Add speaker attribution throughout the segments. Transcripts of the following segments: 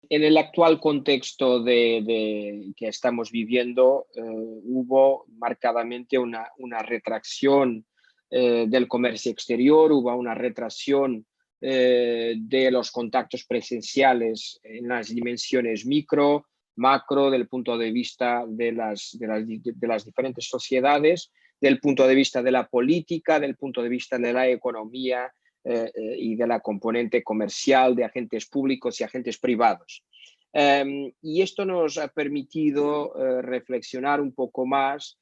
Speaker 1: En el actual contexto que estamos viviendo, hubo marcadamente una retracción del comercio exterior, hubo una retracción de los contactos presenciales en las dimensiones micro, macro, del punto de vista de las diferentes sociedades, del punto de vista de la política, del punto de vista de la economía, y de la componente comercial de agentes públicos y agentes privados. Y esto nos ha permitido reflexionar un poco más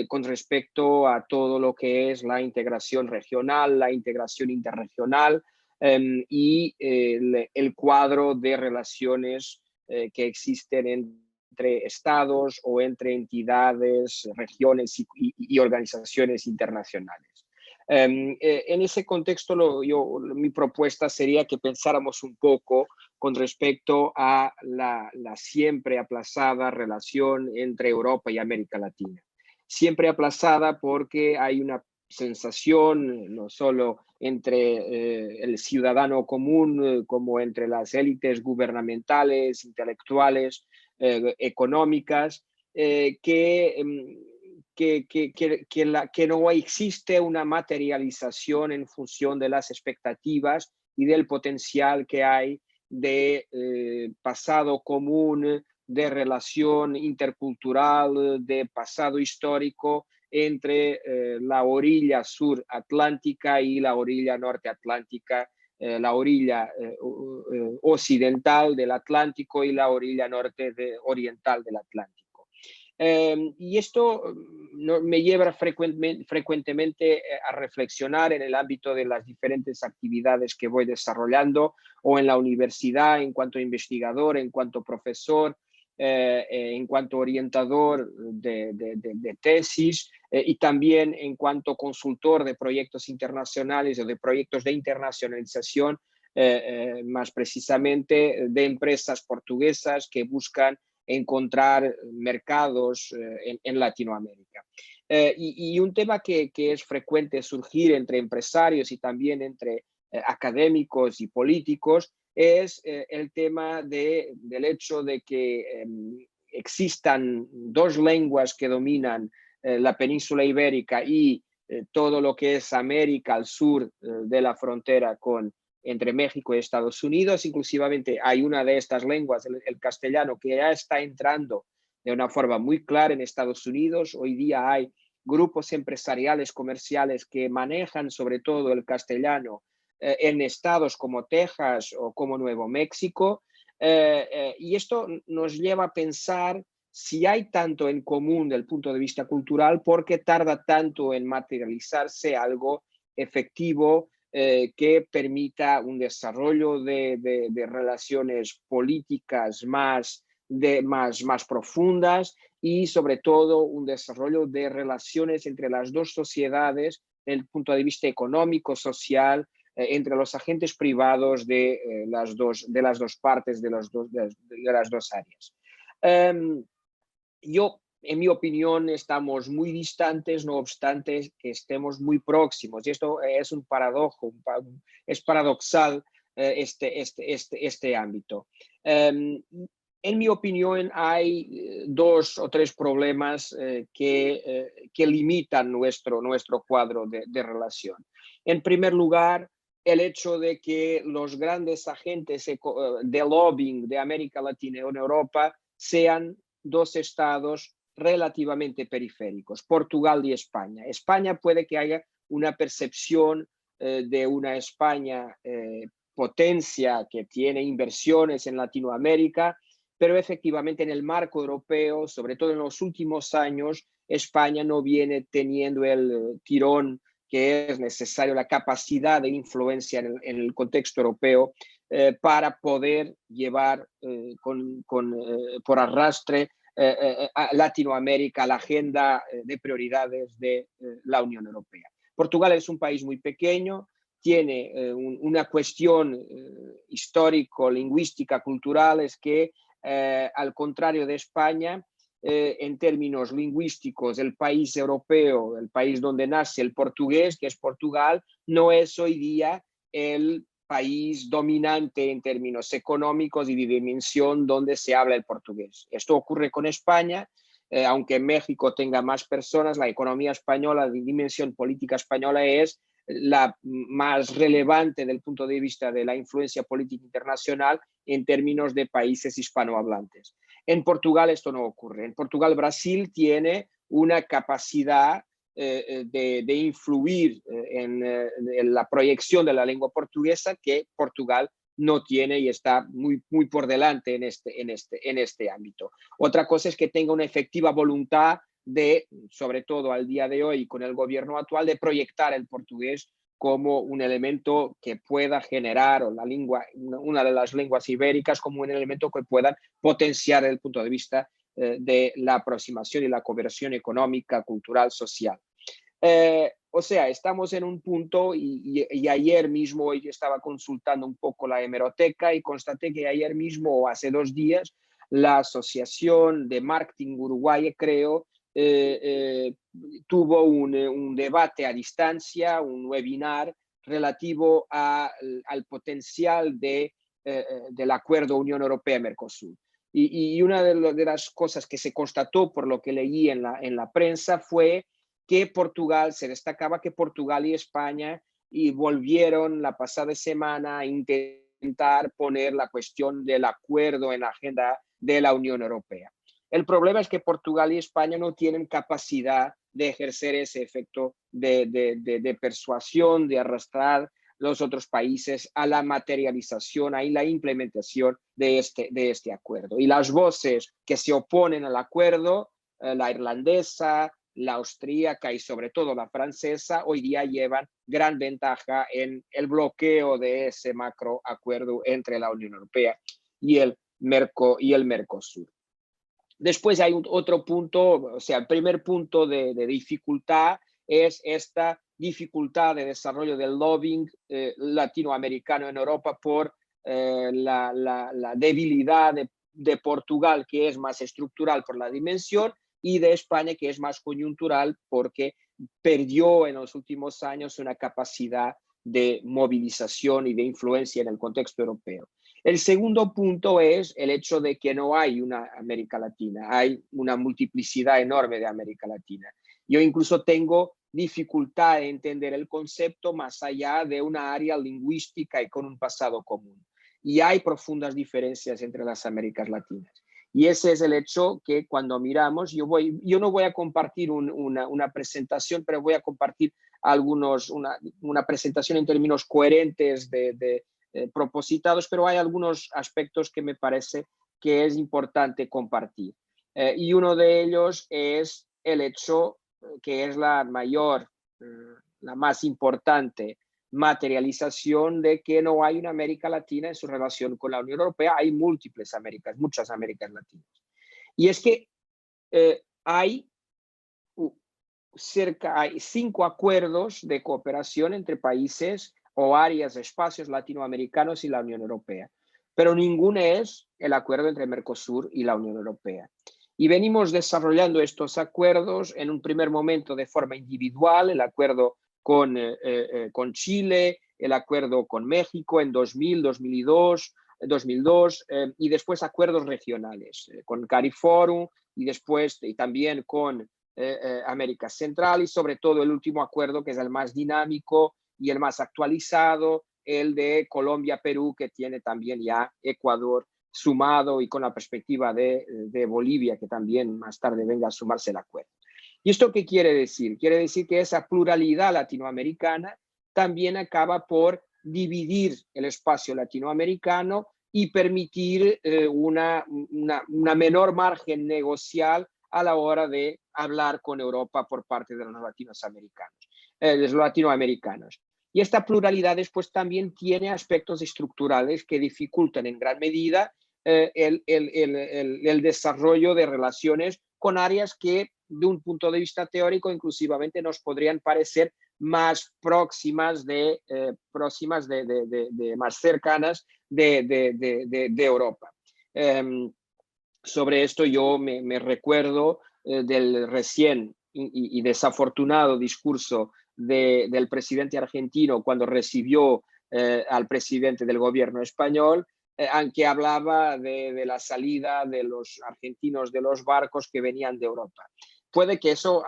Speaker 1: con respecto a todo lo que es la integración regional, la integración interregional y el cuadro de relaciones que existen entre estados o entre entidades, regiones y organizaciones internacionales. En ese contexto, mi propuesta sería que pensáramos un poco con respecto a la siempre aplazada relación entre Europa y América Latina. Siempre aplazada porque hay una sensación, no solo entre el ciudadano común, como entre las élites gubernamentales, intelectuales, económicas, que no existe una materialización en función de las expectativas y del potencial que hay de pasado común, de relación intercultural, de pasado histórico entre la orilla sur atlántica y la orilla norte atlántica, la orilla occidental del Atlántico y la orilla norte oriental del Atlántico. Y esto me lleva frecuentemente a reflexionar en el ámbito de las diferentes actividades que voy desarrollando o en la universidad en cuanto investigador, en cuanto profesor, en cuanto orientador de tesis y también en cuanto consultor de proyectos internacionales o de proyectos de internacionalización, más precisamente de empresas portuguesas que buscan encontrar mercados en Latinoamérica. Y un tema que es frecuente surgir entre empresarios y también entre académicos y políticos es el tema del hecho de que existan dos lenguas que dominan la península ibérica y todo lo que es América al sur de la frontera entre México y Estados Unidos. Inclusivamente hay una de estas lenguas, el castellano, que ya está entrando de una forma muy clara en Estados Unidos. Hoy día hay grupos empresariales comerciales que manejan sobre todo el castellano en estados como Texas o como Nuevo México. Y esto nos lleva a pensar si hay tanto en común desde el punto de vista cultural, ¿por qué tarda tanto en materializarse algo efectivo que permita un desarrollo de relaciones políticas más profundas y sobre todo un desarrollo de relaciones entre las dos sociedades desde el punto de vista económico, social, entre los agentes privados de las dos partes, de las dos áreas. En mi opinión, estamos muy distantes, no obstante que estemos muy próximos. Y esto es un paradojo, es paradoxal este ámbito. En mi opinión, hay dos o tres problemas que limitan nuestro cuadro de relación. En primer lugar, el hecho de que los grandes agentes de lobbying de América Latina y en Europa sean dos estados relativamente periféricos, Portugal y España. España puede que haya una percepción de una España potencia que tiene inversiones en Latinoamérica, pero efectivamente en el marco europeo, sobre todo en los últimos años, España no viene teniendo el tirón que es necesario, la capacidad de influencia en el contexto europeo para poder llevar por arrastre a Latinoamérica a la agenda de prioridades de la Unión Europea. Portugal es un país muy pequeño, tiene una cuestión histórico-lingüística, cultural, es que al contrario de España, en términos lingüísticos, el país europeo, el país donde nace el portugués, que es Portugal, no es hoy día el país dominante en términos económicos y de dimensión donde se habla el portugués. Esto ocurre con España, aunque México tenga más personas, la economía española, de dimensión política española, es la más relevante desde el punto de vista de la influencia política internacional en términos de países hispanohablantes. En Portugal esto no ocurre. En Portugal, Brasil tiene una capacidad de influir en la proyección de la lengua portuguesa que Portugal no tiene y está muy por delante en este ámbito. Otra cosa es que tenga una efectiva voluntad de, sobre todo al día de hoy con el gobierno actual, de proyectar el portugués como un elemento que pueda generar, o la lengua, una de las lenguas ibéricas, como un elemento que pueda potenciar desde el punto de vista de la aproximación y la cooperación económica, cultural, social. O sea, estamos en un punto y ayer mismo, hoy estaba consultando un poco la hemeroteca y constaté que ayer mismo o hace 2 días la Asociación de Marketing Uruguaya, creo, tuvo un debate a distancia, un webinar relativo al potencial del acuerdo Unión Europea-Mercosur. Y una de las cosas que se constató por lo que leí en la prensa fue que Portugal, se destacaba que Portugal y España y volvieron la pasada semana a intentar poner la cuestión del acuerdo en la agenda de la Unión Europea. El problema es que Portugal y España no tienen capacidad de ejercer ese efecto de persuasión, de arrastrar los otros países a la materialización, a la implementación de este acuerdo. Y las voces que se oponen al acuerdo, la irlandesa, la austríaca y sobre todo la francesa, hoy día llevan gran ventaja en el bloqueo de ese macroacuerdo entre la Unión Europea y el Mercosur. Después hay otro punto, o sea, el primer punto de dificultad es esta dificultad de desarrollo del lobbying latinoamericano en Europa por la debilidad de Portugal, que es más estructural por la dimensión, y de España, que es más coyuntural porque perdió en los últimos años una capacidad de movilización y de influencia en el contexto europeo. El segundo punto es el hecho de que no hay una América Latina, hay una multiplicidad enorme de América Latina. Yo incluso tengo dificultad en entender el concepto más allá de una área lingüística y con un pasado común. Y hay profundas diferencias entre las Américas Latinas. Y ese es el hecho que cuando miramos, yo no voy a compartir una presentación, pero voy a compartir una presentación en términos coherentes propositados, pero hay algunos aspectos que me parece que es importante compartir. Y uno de ellos es el hecho que es la más importante materialización de que no hay una América Latina en su relación con la Unión Europea. Hay muchas Américas Latinas. Y es que hay 5 acuerdos de cooperación entre países o áreas, espacios latinoamericanos y la Unión Europea, pero ninguno es el acuerdo entre Mercosur y la Unión Europea. Y venimos desarrollando estos acuerdos en un primer momento de forma individual, el acuerdo con Chile, el acuerdo con México en 2000, 2002, y después acuerdos regionales con CARIFORUM y después y también con América Central y sobre todo el último acuerdo que es el más dinámico y el más actualizado, el de Colombia-Perú, que tiene también ya Ecuador sumado y con la perspectiva de Bolivia, que también más tarde venga a sumarse el acuerdo. ¿Y esto qué quiere decir? Quiere decir que esa pluralidad latinoamericana también acaba por dividir el espacio latinoamericano y permitir una menor margen negocial a la hora de hablar con Europa por parte de los latinoamericanos. Y esta pluralidad después también tiene aspectos estructurales que dificultan en gran medida el desarrollo de relaciones con áreas que de un punto de vista teórico inclusivamente nos podrían parecer más próximas más cercanas de Europa. Sobre esto yo me recuerdo del recién y desafortunado discurso del presidente argentino cuando recibió al presidente del gobierno español, aunque hablaba de la salida de los argentinos de los barcos que venían de Europa. Puede que eso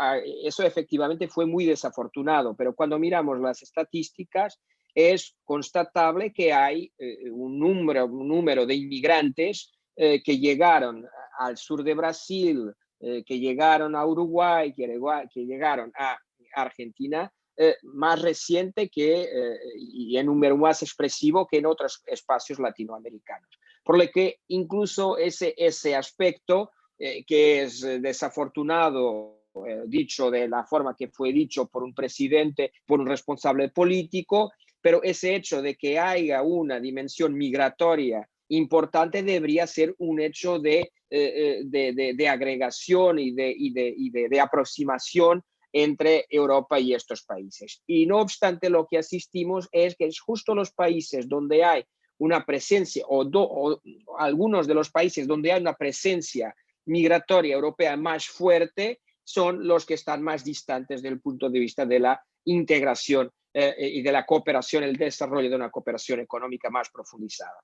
Speaker 1: efectivamente fue muy desafortunado, pero cuando miramos las estadísticas es constatable que hay un número de inmigrantes que llegaron al sur de Brasil, que llegaron a Uruguay, que llegaron a Argentina, más reciente y en número más expresivo que en otros espacios latinoamericanos. Por lo que incluso ese aspecto que es desafortunado, dicho de la forma que fue dicho por un presidente, por un responsable político, pero ese hecho de que haya una dimensión migratoria importante debería ser un hecho de agregación y de aproximación entre Europa y estos países. Y no obstante, lo que asistimos es que es justo los países donde hay una presencia, o algunos de los países donde hay una presencia migratoria europea más fuerte, son los que están más distantes desde el punto de vista de la integración y de la cooperación, el desarrollo de una cooperación económica más profundizada.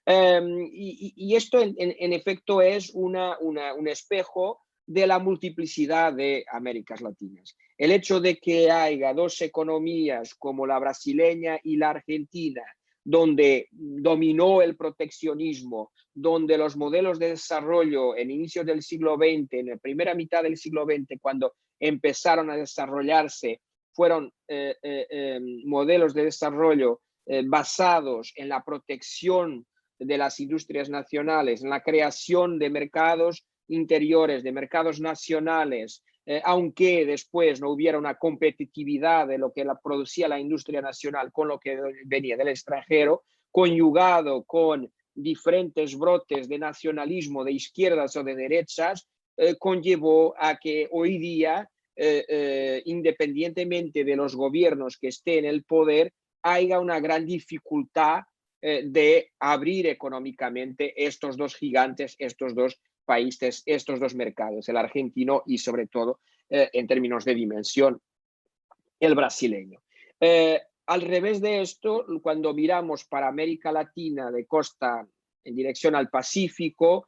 Speaker 1: Y esto en efecto es un espejo de la multiplicidad de Américas Latinas. El hecho de que haya dos economías como la brasileña y la argentina, donde dominó el proteccionismo, donde los modelos de desarrollo en inicios del siglo XX, en la primera mitad del siglo XX, cuando empezaron a desarrollarse, fueron modelos de desarrollo basados en la protección de las industrias nacionales, en la creación de mercados interiores, de mercados nacionales, aunque después no hubiera una competitividad de lo que producía la industria nacional con lo que venía del extranjero, conjugado con diferentes brotes de nacionalismo de izquierdas o de derechas, conllevó a que hoy día, independientemente de los gobiernos que estén en el poder, haya una gran dificultad de abrir económicamente estos dos gigantes, estos dos países, estos dos mercados, el argentino y sobre todo en términos de dimensión, el brasileño. Al revés de esto, cuando miramos para América Latina de costa en dirección al Pacífico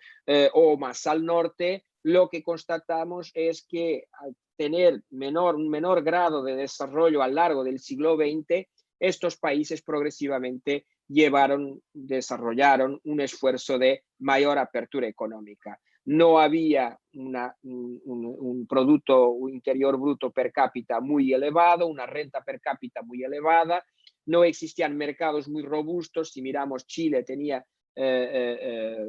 Speaker 1: o más al norte, lo que constatamos es que al tener un menor grado de desarrollo a lo largo del siglo XX, estos países progresivamente desarrollaron un esfuerzo de mayor apertura económica. No había un Producto Interior Bruto per cápita muy elevado, una renta per cápita muy elevada, no existían mercados muy robustos. Si miramos, Chile tenía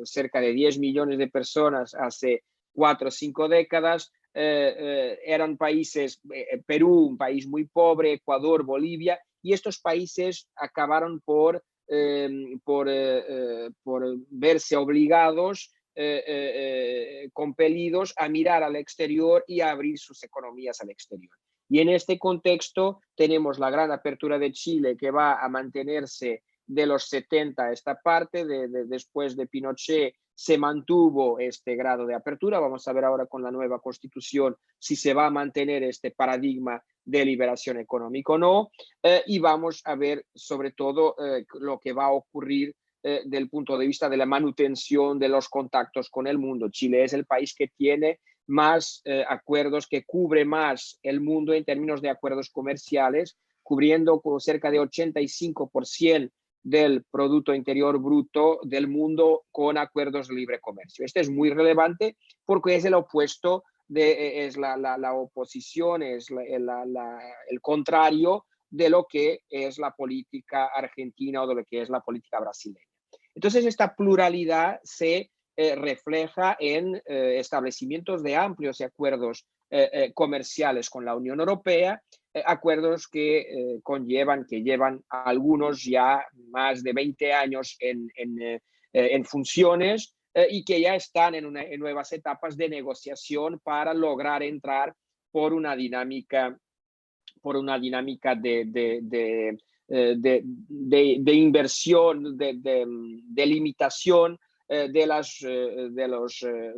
Speaker 1: cerca de 10 millones de personas hace 4 o 5 décadas, eran países, Perú, un país muy pobre, Ecuador, Bolivia, y estos países acabaron por verse obligados, compelidos a mirar al exterior y a abrir sus economías al exterior. Y en este contexto tenemos la gran apertura de Chile, que va a mantenerse de los 70 a esta parte, después de Pinochet se mantuvo este grado de apertura. Vamos a ver ahora con la nueva constitución si se va a mantener este paradigma de liberación económica o no, y vamos a ver sobre todo lo que va a ocurrir del punto de vista de la manutención de los contactos con el mundo. Chile es el país que tiene más acuerdos, que cubre más el mundo en términos de acuerdos comerciales, cubriendo cerca de 85% del Producto Interior Bruto del mundo con acuerdos de libre comercio. Este es muy relevante porque es el opuesto, es la oposición, es el contrario de lo que es la política argentina o de lo que es la política brasileña. Entonces, esta pluralidad se refleja en establecimientos de amplios acuerdos comerciales con la Unión Europea, acuerdos que llevan algunos ya más de 20 años en funciones y que ya están en nuevas etapas de negociación para lograr entrar por una dinámica de inversión, de limitación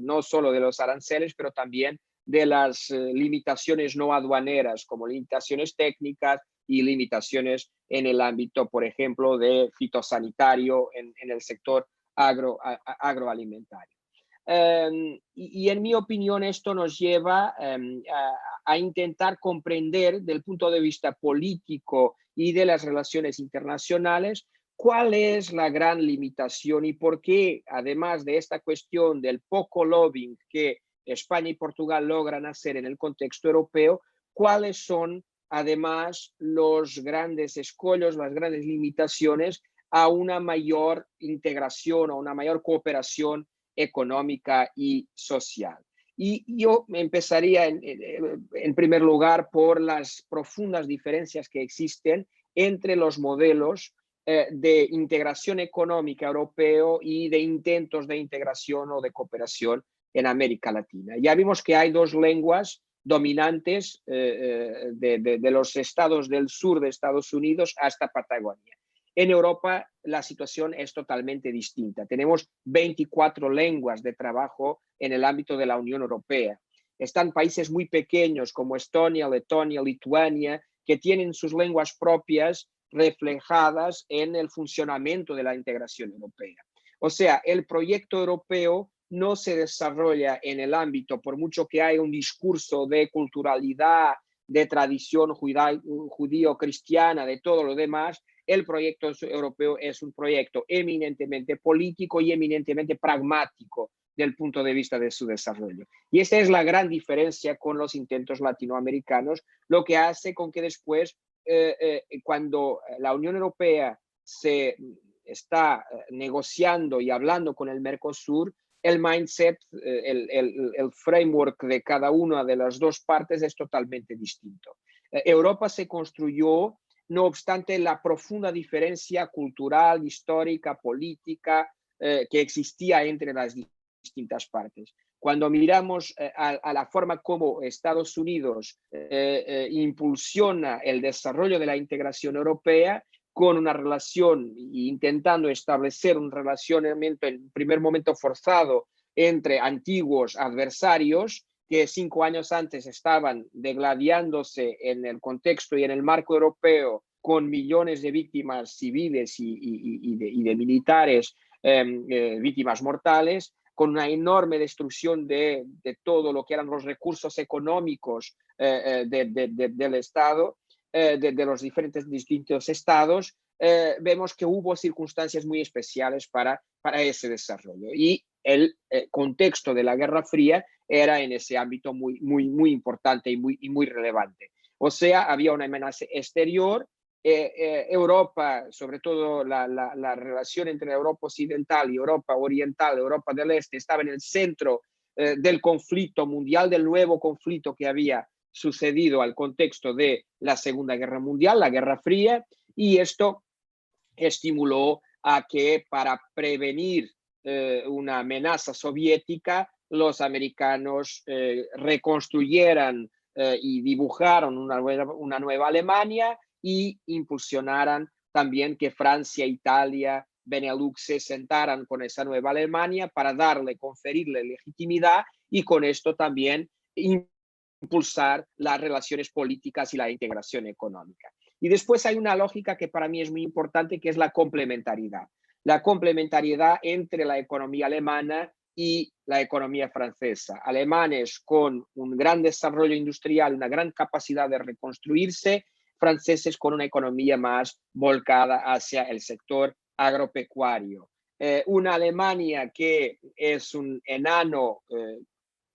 Speaker 1: no solo de los aranceles, pero también de las limitaciones no aduaneras, como limitaciones técnicas, y limitaciones en el ámbito, por ejemplo, de fitosanitario en el sector agroalimentario. Y en mi opinión esto nos lleva a intentar comprender del punto de vista político y de las relaciones internacionales cuál es la gran limitación y por qué, además de esta cuestión del poco lobbying que España y Portugal logran hacer en el contexto europeo, cuáles son además los grandes escollos, las grandes limitaciones a una mayor integración, a una mayor cooperación económica y social. Y yo empezaría en primer lugar por las profundas diferencias que existen entre los modelos de integración económica europeo y de intentos de integración o de cooperación en América Latina. Ya vimos que hay dos lenguas dominantes de los estados del sur de Estados Unidos hasta Patagonia. En Europa la situación es totalmente distinta. Tenemos 24 lenguas de trabajo en el ámbito de la Unión Europea. Están países muy pequeños como Estonia, Letonia, Lituania, que tienen sus lenguas propias reflejadas en el funcionamiento de la integración europea. O sea, el proyecto europeo no se desarrolla en el ámbito, por mucho que haya un discurso de culturalidad, de tradición judío-cristiana, de todo lo demás, el proyecto europeo es un proyecto eminentemente político y eminentemente pragmático del punto de vista de su desarrollo. Y esta es la gran diferencia con los intentos latinoamericanos, lo que hace con que después, cuando la Unión Europea se está negociando y hablando con el Mercosur, el mindset, el framework de cada una de las dos partes es totalmente distinto. Europa se construyó, no obstante, la profunda diferencia cultural, histórica, política que existía entre las distintas partes. Cuando miramos a la forma como Estados Unidos impulsiona el desarrollo de la integración europea, con una relación, intentando establecer un relacionamiento en primer momento forzado entre antiguos adversarios que 5 años antes estaban degladiándose en el contexto y en el marco europeo con millones de víctimas civiles y de militares, víctimas mortales, con una enorme destrucción de todo lo que eran los recursos económicos del Estado, de los diferentes distintos estados, vemos que hubo circunstancias muy especiales para ese desarrollo. Y el contexto de la Guerra Fría era en ese ámbito muy importante y muy relevante. O sea, había una amenaza exterior. Europa, sobre todo la relación entre Europa Occidental y Europa Oriental, Europa del Este, estaba en el centro del conflicto mundial, del nuevo conflicto que había sucedido al contexto de la Segunda Guerra Mundial, la Guerra Fría, y esto estimuló a que para prevenir una amenaza soviética, los americanos reconstruyeran y dibujaron una nueva Alemania y impulsionaran también que Francia, Italia, Benelux se sentaran con esa nueva Alemania para conferirle legitimidad y con esto también impulsar las relaciones políticas y la integración económica. Y después hay una lógica que para mí es muy importante, que es la complementariedad. La complementariedad entre la economía alemana y la economía francesa. Alemanes con un gran desarrollo industrial, una gran capacidad de reconstruirse, franceses con una economía más volcada hacia el sector agropecuario. Una Alemania que es un enano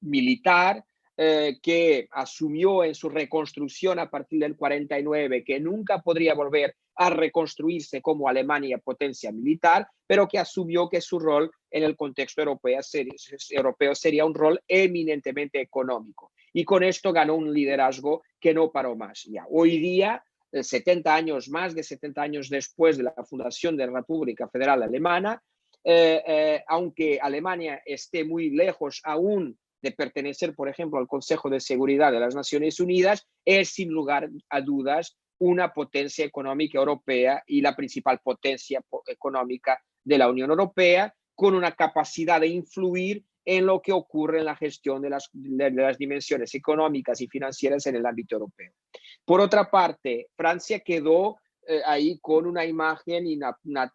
Speaker 1: militar, que asumió en su reconstrucción a partir del 49 que nunca podría volver a reconstruirse como Alemania potencia militar, pero que asumió que su rol en el contexto europeo sería un rol eminentemente económico. Y con esto ganó un liderazgo que no paró más. Ya. Hoy día, 70 años, más de 70 años después de la fundación de la República Federal Alemana, aunque Alemania esté muy lejos aún de pertenecer, por ejemplo, al Consejo de Seguridad de las Naciones Unidas, es sin lugar a dudas una potencia económica europea y la principal potencia económica de la Unión Europea, con una capacidad de influir en lo que ocurre en la gestión de las dimensiones económicas y financieras en el ámbito europeo. Por otra parte, Francia quedó ahí con una imagen y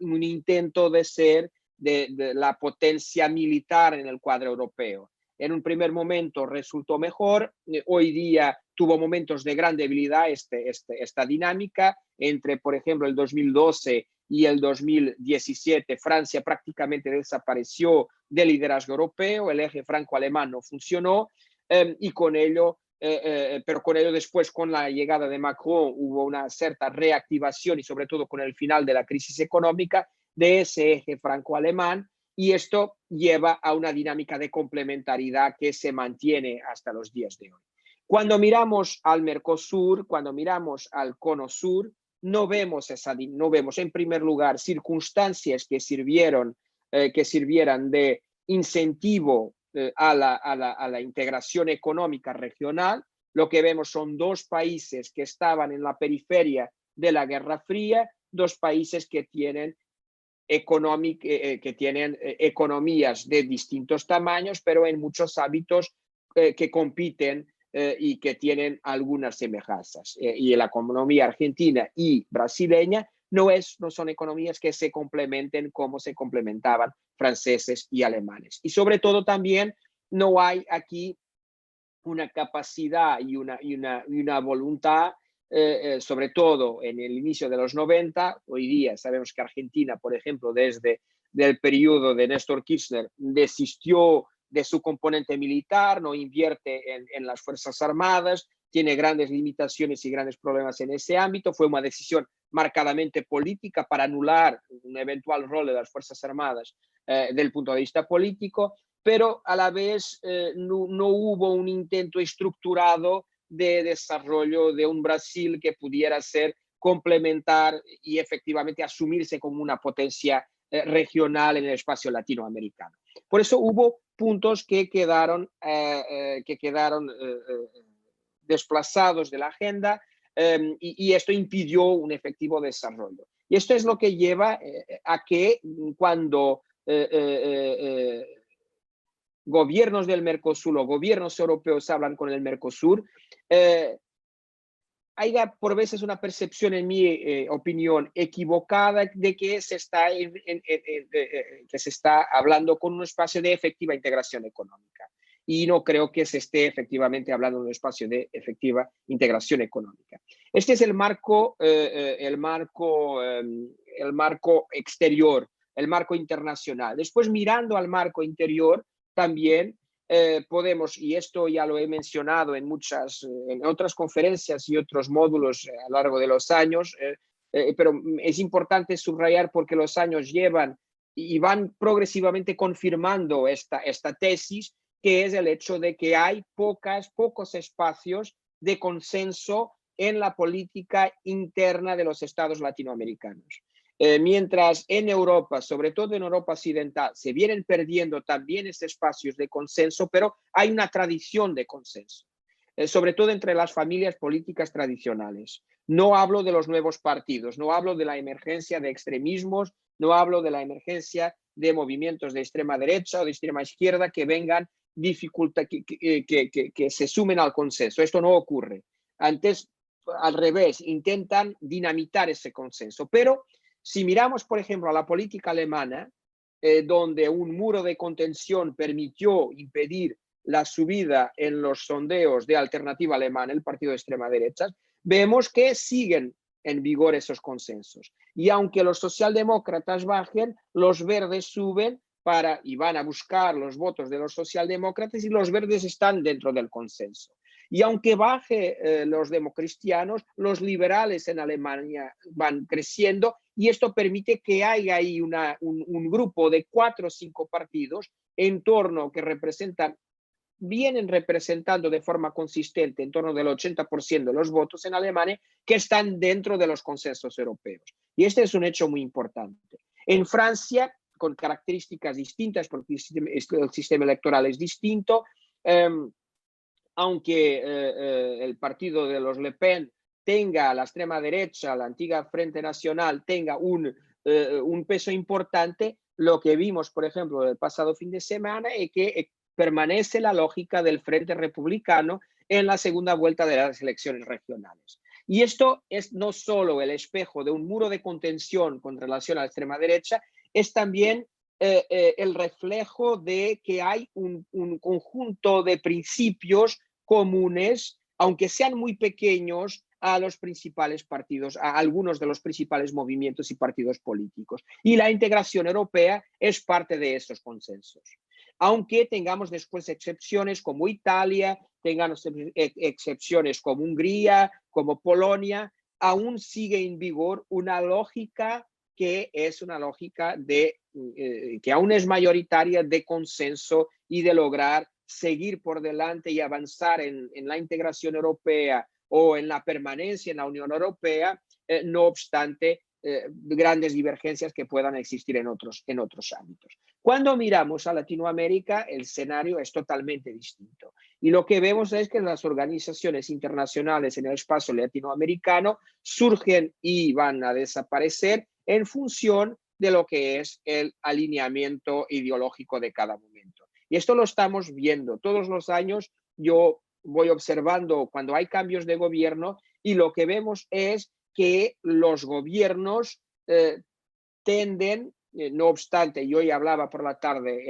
Speaker 1: un intento de ser de la potencia militar en el cuadro europeo. En un primer momento resultó mejor, hoy día tuvo momentos de gran debilidad esta dinámica. Entre, por ejemplo, el 2012 y el 2017, Francia prácticamente desapareció del liderazgo europeo, el eje franco-alemán no funcionó y con ello pero con ello después, con la llegada de Macron, hubo una cierta reactivación y sobre todo con el final de la crisis económica de ese eje franco-alemán, y esto lleva a una dinámica de complementariedad que se mantiene hasta los días de hoy. Cuando miramos al Mercosur, cuando miramos al Cono Sur, no vemos en primer lugar circunstancias que sirvieran de incentivo a la integración económica regional. Lo que vemos son dos países que estaban en la periferia de la Guerra Fría, dos países que tienen economías de distintos tamaños, pero en muchos hábitos que compiten y que tienen algunas semejanzas. Y la economía argentina y brasileña no son economías que se complementen como se complementaban franceses y alemanes. Y sobre todo también no hay aquí una capacidad y una voluntad, sobre todo en el inicio de los 90. Hoy día sabemos que Argentina, por ejemplo, desde el periodo de Néstor Kirchner, desistió de su componente militar, no invierte en las Fuerzas Armadas, tiene grandes limitaciones y grandes problemas en ese ámbito. Fue una decisión marcadamente política para anular un eventual rol de las Fuerzas Armadas del punto de vista político, pero a la vez no hubo un intento estructurado de desarrollo de un Brasil que pudiera ser complementar y efectivamente asumirse como una potencia regional en el espacio latinoamericano. Por eso hubo puntos que quedaron desplazados de la agenda y esto impidió un efectivo desarrollo. Y esto es lo que lleva a que cuando gobiernos del Mercosur o gobiernos europeos hablan con el Mercosur, hay por veces una percepción, en mi opinión, equivocada de que se está hablando con un espacio de efectiva integración económica. Y no creo que se esté efectivamente hablando de un espacio de efectiva integración económica. Este es el marco exterior, el marco internacional. Después, mirando al marco interior, también podemos, y esto ya lo he mencionado en otras conferencias y otros módulos a lo largo de los años, pero es importante subrayar porque los años llevan y van progresivamente confirmando esta tesis, que es el hecho de que hay pocos espacios de consenso en la política interna de los estados latinoamericanos. Mientras en Europa, sobre todo en Europa occidental, se vienen perdiendo también estos espacios de consenso, pero hay una tradición de consenso, sobre todo entre las familias políticas tradicionales. No hablo de los nuevos partidos, no hablo de la emergencia de extremismos, no hablo de la emergencia de movimientos de extrema derecha o de extrema izquierda que vengan que se sumen al consenso. Esto no ocurre. Antes, al revés, intentan dinamitar ese consenso, pero si miramos, por ejemplo, a la política alemana, donde un muro de contención permitió impedir la subida en los sondeos de Alternativa Alemana, el partido de extrema derecha, vemos que siguen en vigor esos consensos. Y aunque los socialdemócratas bajen, los verdes suben y van a buscar los votos de los socialdemócratas y los verdes están dentro del consenso. Y aunque baje los democristianos, los liberales en Alemania van creciendo y esto permite que haya ahí un grupo de 4 o 5 partidos en torno que vienen representando de forma consistente en torno del 80% de los votos en Alemania que están dentro de los consensos europeos. Y este es un hecho muy importante. En Francia, con características distintas, porque el sistema electoral es distinto, aunque el partido de los Le Pen tenga la extrema derecha, la antigua Frente Nacional, tenga un peso importante, lo que vimos, por ejemplo, el pasado fin de semana es que permanece la lógica del Frente Republicano en la segunda vuelta de las elecciones regionales. Y esto es no solo el espejo de un muro de contención con relación a la extrema derecha, es también el reflejo de que hay un conjunto de principios comunes, aunque sean muy pequeños, a los principales partidos, a algunos de los principales movimientos y partidos políticos. Y la integración europea es parte de esos consensos. Aunque tengamos después excepciones como Italia, tengamos excepciones como Hungría, como Polonia, aún sigue en vigor una lógica que es una lógica que aún es mayoritaria de consenso y de lograr seguir por delante y avanzar en la integración europea o en la permanencia en la Unión Europea, no obstante grandes divergencias que puedan existir en otros ámbitos. Cuando miramos a Latinoamérica, el escenario es totalmente distinto. Y lo que vemos es que las organizaciones internacionales en el espacio latinoamericano surgen y van a desaparecer en función de lo que es el alineamiento ideológico de cada momento. Y esto lo estamos viendo todos los años. Yo voy observando cuando hay cambios de gobierno y lo que vemos es que los gobiernos tenden, no obstante, yo hoy hablaba por la tarde,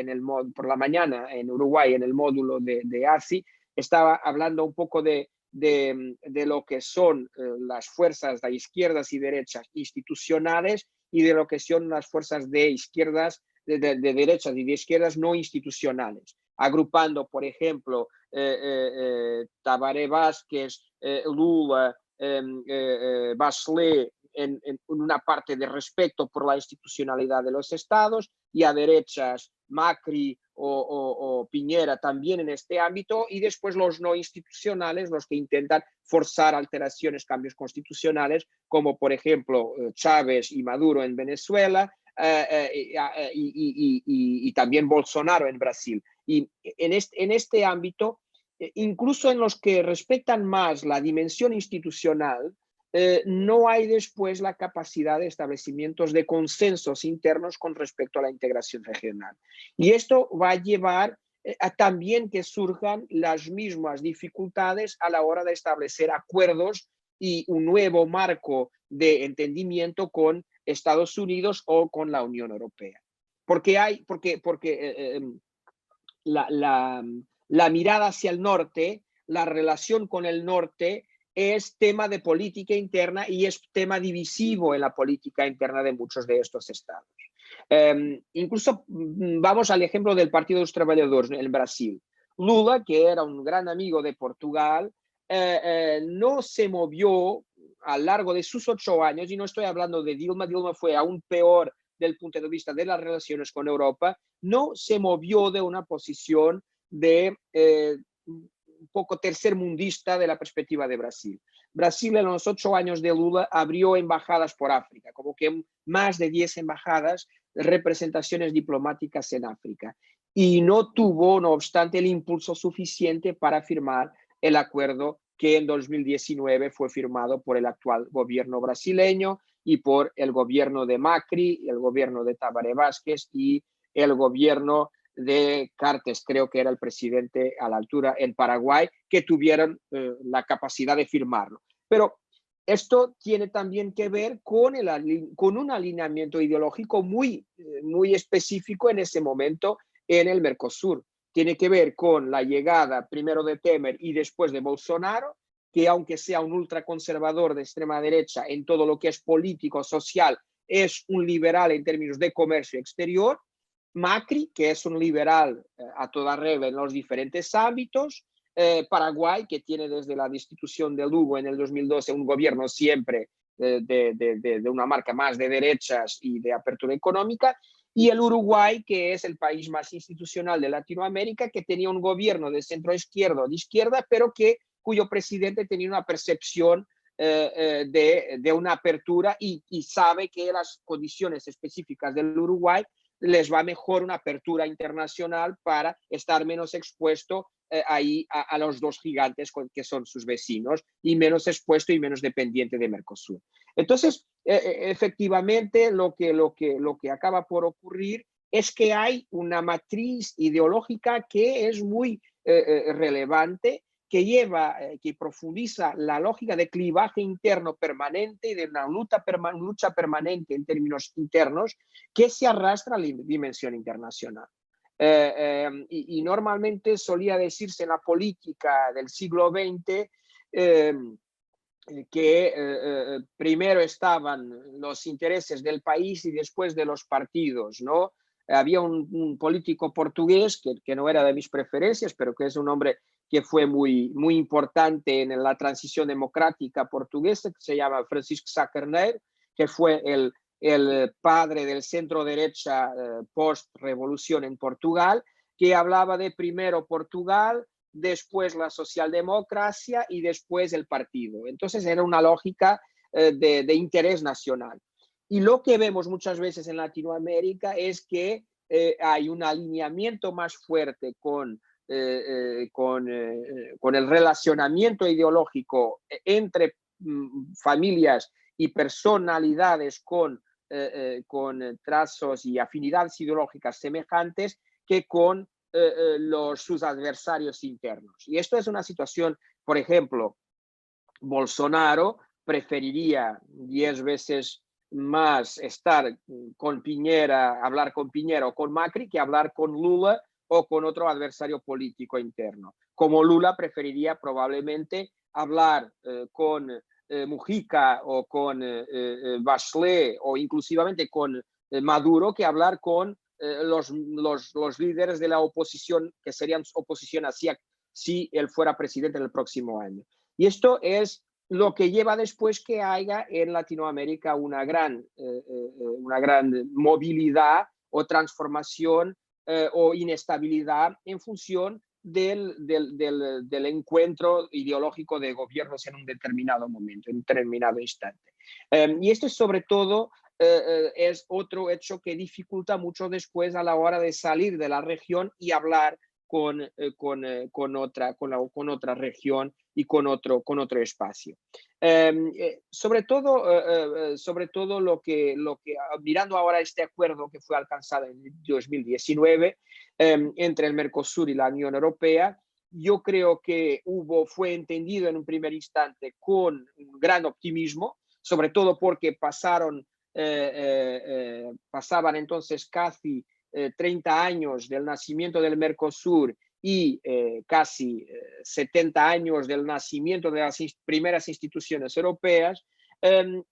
Speaker 1: por la mañana en Uruguay, en el módulo de ASI, estaba hablando un poco de lo que son las fuerzas de izquierdas y derechas institucionales y de lo que son las fuerzas de izquierdas, de derechas y de izquierdas no institucionales, agrupando, por ejemplo, Tabaré Vázquez, Lula, Bachelet, en una parte de respeto por la institucionalidad de los estados, y a derechas Macri o Piñera también en este ámbito, y después los no institucionales, los que intentan forzar alteraciones, cambios constitucionales, como por ejemplo Chávez y Maduro en Venezuela, y también Bolsonaro en Brasil. Y en este ámbito, incluso en los que respetan más la dimensión institucional, no hay después la capacidad de establecimientos de consensos internos con respecto a la integración regional. Y esto va a llevar a también que surjan las mismas dificultades a la hora de establecer acuerdos y un nuevo marco de entendimiento con Estados Unidos o con la Unión Europea. Porque la mirada hacia el norte, la relación con el norte, es tema de política interna y es tema divisivo en la política interna de muchos de estos estados. Incluso vamos al ejemplo del Partido de los Trabajadores en Brasil. Lula, que era un gran amigo de Portugal, no se movió a lo largo de sus 8 años, y no estoy hablando de Dilma. Dilma fue aún peor del punto de vista de las relaciones con Europa, no se movió de una posición de un poco tercermundista de la perspectiva de Brasil. Brasil en los 8 años de Lula abrió embajadas por África, como que más de 10 embajadas, representaciones diplomáticas en África, y no tuvo, no obstante, el impulso suficiente para firmar el acuerdo que en 2019 fue firmado por el actual gobierno brasileño y por el gobierno de Macri, el gobierno de Tabaré Vázquez y el gobierno de Cartes, creo que era el presidente a la altura en Paraguay, que tuvieron la capacidad de firmarlo. Pero esto tiene también que ver con un alineamiento ideológico muy específico en ese momento en el Mercosur. Tiene que ver con la llegada primero de Temer y después de Bolsonaro, que aunque sea un ultraconservador de extrema derecha en todo lo que es político, social, es un liberal en términos de comercio exterior. Macri, que es un liberal a toda regla en los diferentes ámbitos. Paraguay, que tiene desde la destitución de Lugo en el 2012 un gobierno siempre de una marca más de derechas y de apertura económica. Y el Uruguay, que es el país más institucional de Latinoamérica, que tenía un gobierno de centro izquierdo, de izquierda, pero cuyo presidente tenía una percepción de una apertura y sabe que las condiciones específicas del Uruguay les va mejor una apertura internacional para estar menos expuesto ahí a los dos gigantes que son sus vecinos, y menos expuesto y menos dependiente de Mercosur. Entonces, efectivamente, lo que acaba por ocurrir es que hay una matriz ideológica que es muy relevante, que lleva, que profundiza la lógica de clivaje interno permanente y de una lucha permanente en términos internos que se arrastra a la dimensión internacional. Y normalmente solía decirse en la política del siglo XX que primero estaban los intereses del país y después de los partidos, ¿no? Había un político portugués que no era de mis preferencias, pero que es un hombre que fue muy importante en la transición democrática portuguesa, que se llama Francisco Sá Carneiro, que fue el padre del centro derecha post-revolución en Portugal, que hablaba de primero Portugal, después la socialdemocracia y después el partido. Entonces era una lógica de interés nacional. Y lo que vemos muchas veces en Latinoamérica es que hay un alineamiento más fuerte con el relacionamiento ideológico entre familias y personalidades con trazos y afinidades ideológicas semejantes que con sus adversarios internos. Y esto es una situación, por ejemplo, Bolsonaro preferiría 10 veces más estar con Piñera, hablar con Piñera o con Macri que hablar con Lula o con otro adversario político interno. Como Lula preferiría probablemente hablar con Mujica o con Bachelet o inclusivamente con Maduro que hablar con los líderes de la oposición, que serían oposición hacia si él fuera presidente en el próximo año. Y esto es lo que lleva después que haya en Latinoamérica una gran movilidad o transformación o inestabilidad en función del encuentro ideológico de gobiernos en un determinado momento, en un determinado instante. Y esto es sobre todo es otro hecho que dificulta mucho después a la hora de salir de la región y hablar con otra región y con otro espacio. Sobre todo mirando ahora este acuerdo que fue alcanzado en 2019 entre el Mercosur y la Unión Europea, yo creo que fue entendido en un primer instante con un gran optimismo, sobre todo porque pasaban entonces casi 30 años del nacimiento del Mercosur y casi 70 años del nacimiento de las primeras instituciones europeas,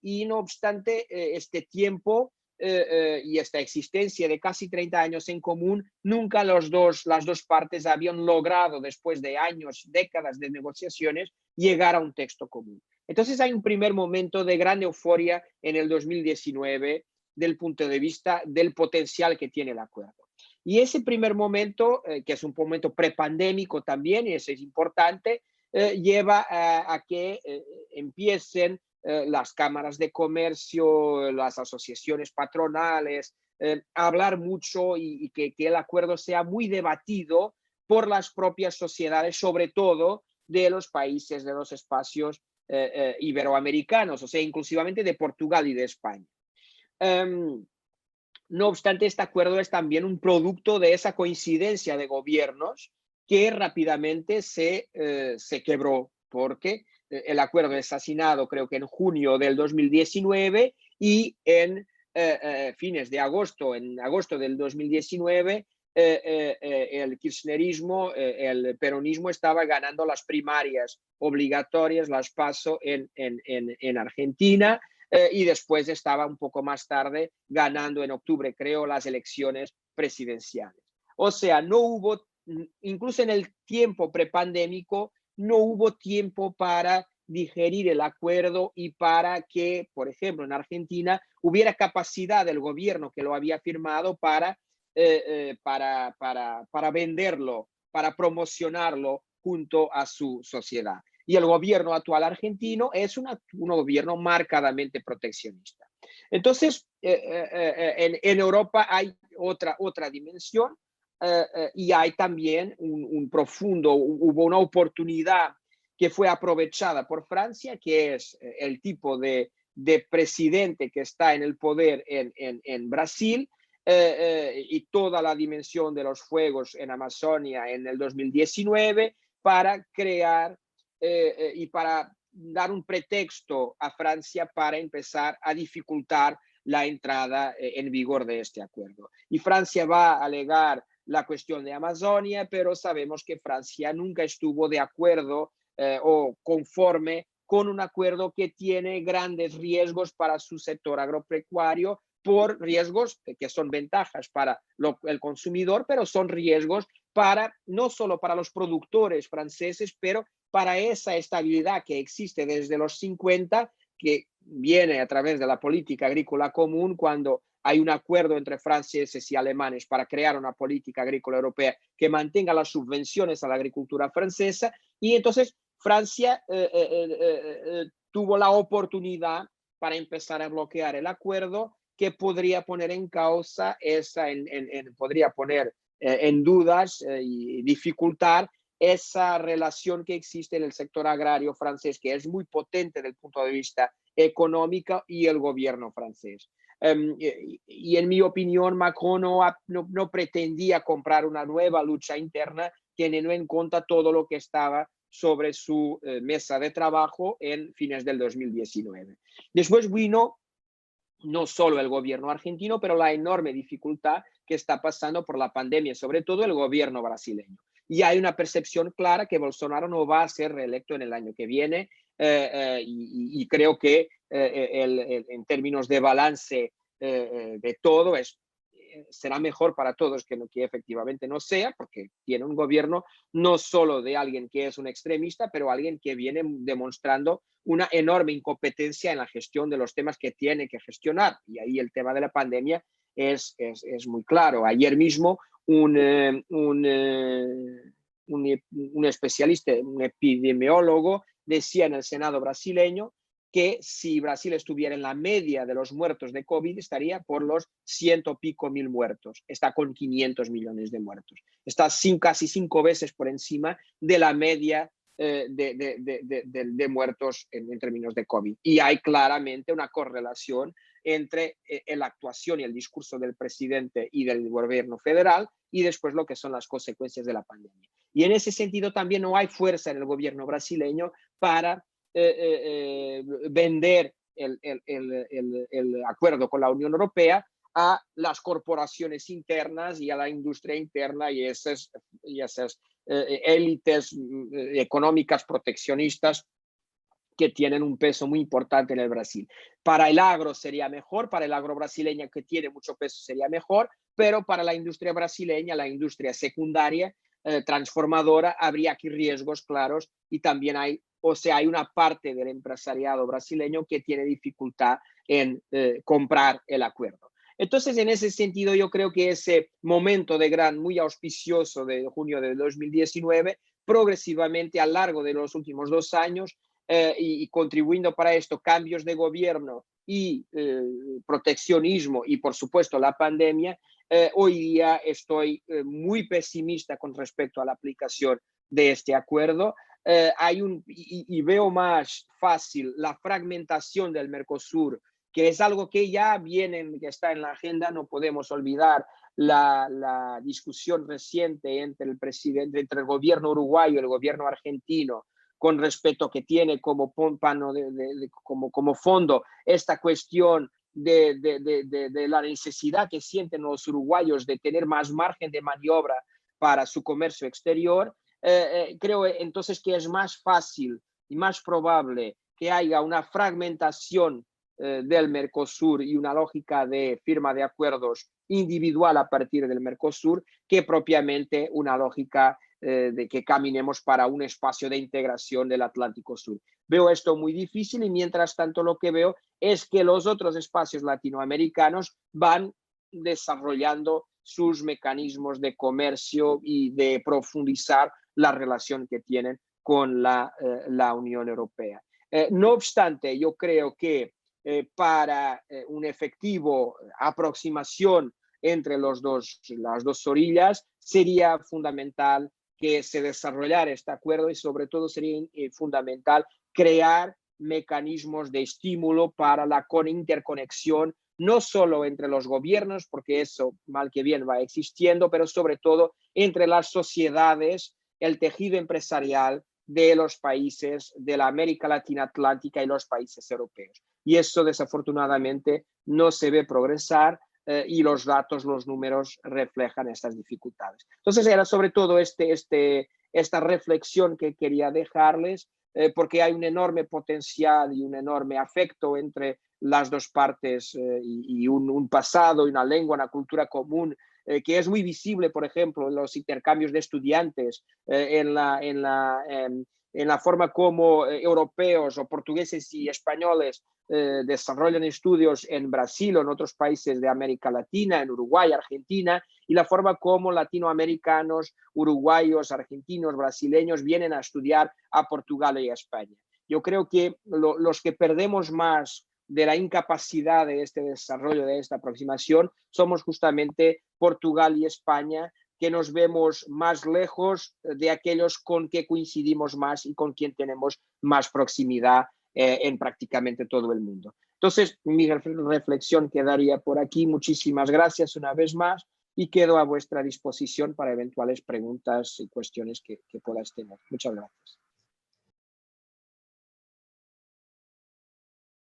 Speaker 1: y no obstante este tiempo y esta existencia de casi 30 años en común, nunca las dos partes habían logrado, después de años, décadas de negociaciones, llegar a un texto común. Entonces hay un primer momento de gran euforia en el 2019 del punto de vista del potencial que tiene el acuerdo. Y ese primer momento, que es un momento prepandémico también, y eso es importante, lleva a que empiecen las cámaras de comercio, las asociaciones patronales, a hablar mucho y que el acuerdo sea muy debatido por las propias sociedades, sobre todo de los países, de los espacios iberoamericanos, o sea, inclusivamente de Portugal y de España. No obstante, este acuerdo es también un producto de esa coincidencia de gobiernos que rápidamente se quebró, porque el acuerdo es asignado creo que en junio del 2019 y en fines de agosto, en agosto del 2019, el kirchnerismo, el peronismo estaba ganando las primarias obligatorias, las PASO en Argentina, y después estaba un poco más tarde ganando en octubre, creo, las elecciones presidenciales. O sea, no hubo, incluso en el tiempo prepandémico, no hubo tiempo para digerir el acuerdo y para que, por ejemplo, en Argentina hubiera capacidad del gobierno que lo había firmado para venderlo, para promocionarlo junto a su sociedad. Y el gobierno actual argentino es un gobierno marcadamente proteccionista. Entonces, en Europa hay otra dimensión y hay también hubo una oportunidad que fue aprovechada por Francia, que es el tipo de presidente que está en el poder en Brasil, y toda la dimensión de los fuegos en Amazonia en el 2019 para crear y para dar un pretexto a Francia para empezar a dificultar la entrada en vigor de este acuerdo. Y Francia va a alegar la cuestión de Amazonia, pero sabemos que Francia nunca estuvo de acuerdo o conforme con un acuerdo que tiene grandes riesgos para su sector agropecuario, por riesgos que son ventajas para el consumidor, pero son riesgos para no solo para los productores franceses, pero para esa estabilidad que existe desde los 50, que viene a través de la política agrícola común, cuando hay un acuerdo entre franceses y alemanes para crear una política agrícola europea que mantenga las subvenciones a la agricultura francesa. Y entonces Francia tuvo la oportunidad para empezar a bloquear el acuerdo, que podría poner en causa podría poner en dudas y dificultar esa relación que existe en el sector agrario francés, que es muy potente desde el punto de vista económico, y el gobierno francés. Y en mi opinión, Macron no pretendía comprar una nueva lucha interna, teniendo en cuenta todo lo que estaba sobre su mesa de trabajo en fines del 2019. Después vino no solo el gobierno argentino, pero la enorme dificultad que está pasando por la pandemia, sobre todo el gobierno brasileño. Y hay una percepción clara que Bolsonaro no va a ser reelecto en el año que viene, y creo que en términos de balance de todo, será mejor para todos que efectivamente no sea, porque tiene un gobierno no solo de alguien que es un extremista, pero alguien que viene demostrando una enorme incompetencia en la gestión de los temas que tiene que gestionar. Y ahí el tema de la pandemia es muy claro. Ayer mismo un especialista, un epidemiólogo, decía en el Senado brasileño que si Brasil estuviera en la media de los muertos de COVID, estaría por los 100 y pico mil muertos. Está con 500 millones de muertos. Está casi 5 veces por encima de la media de muertos en términos de COVID. Y hay claramente una correlación entre la actuación y el discurso del presidente y del gobierno federal, y después lo que son las consecuencias de la pandemia. Y en ese sentido también no hay fuerza en el gobierno brasileño para vender el acuerdo con la Unión Europea a las corporaciones internas y a la industria interna y esas élites económicas proteccionistas que tienen un peso muy importante en el Brasil. Para el agro sería mejor, para el agro brasileño, que tiene mucho peso, sería mejor, pero para la industria brasileña, la industria secundaria, transformadora, habría aquí riesgos claros, y también hay una parte del empresariado brasileño que tiene dificultad en comprar el acuerdo. Entonces, en ese sentido, yo creo que ese momento muy auspicioso de junio de 2019, progresivamente a lo largo de los últimos 2 años, y contribuyendo para esto cambios de gobierno y proteccionismo y, por supuesto, la pandemia, hoy día estoy muy pesimista con respecto a la aplicación de este acuerdo. Y veo más fácil la fragmentación del Mercosur, que es algo que ya que está en la agenda. No podemos olvidar la discusión reciente entre el gobierno uruguayo y el gobierno argentino, con respecto que tiene como fondo esta cuestión de la necesidad que sienten los uruguayos de tener más margen de maniobra para su comercio exterior. Creo entonces que es más fácil y más probable que haya una fragmentación del Mercosur y una lógica de firma de acuerdos individual a partir del Mercosur, que propiamente una lógica de que caminemos para un espacio de integración del Atlántico Sur. Veo esto muy difícil, y mientras tanto lo que veo es que los otros espacios latinoamericanos van desarrollando sus mecanismos de comercio y de profundizar la relación que tienen con la Unión Europea. No obstante, yo creo que para una efectiva aproximación entre las dos orillas, sería fundamental que se desarrollara este acuerdo, y sobre todo sería fundamental crear mecanismos de estímulo para la interconexión no solo entre los gobiernos, porque eso mal que bien va existiendo, pero sobre todo entre las sociedades, el tejido empresarial de los países de la América Latina Atlántica y los países europeos. Y eso desafortunadamente no se ve progresar y los datos, los números reflejan estas dificultades. Entonces era sobre todo esta reflexión que quería dejarles, porque hay un enorme potencial y un enorme afecto entre las dos partes y un pasado y una lengua, una cultura común que es muy visible, por ejemplo, en los intercambios de estudiantes, en la forma como europeos o portugueses y españoles desarrollan estudios en Brasil o en otros países de América Latina, en Uruguay, Argentina, y la forma como latinoamericanos, uruguayos, argentinos, brasileños vienen a estudiar a Portugal y a España. Yo creo que los que perdemos más de la incapacidad de este desarrollo, de esta aproximación, somos justamente Portugal y España, que nos vemos más lejos de aquellos con que coincidimos más y con quien tenemos más proximidad en prácticamente todo el mundo. Entonces, mi reflexión quedaría por aquí. Muchísimas gracias una vez más y quedo a vuestra disposición para eventuales preguntas y cuestiones que puedas tener. Muchas gracias.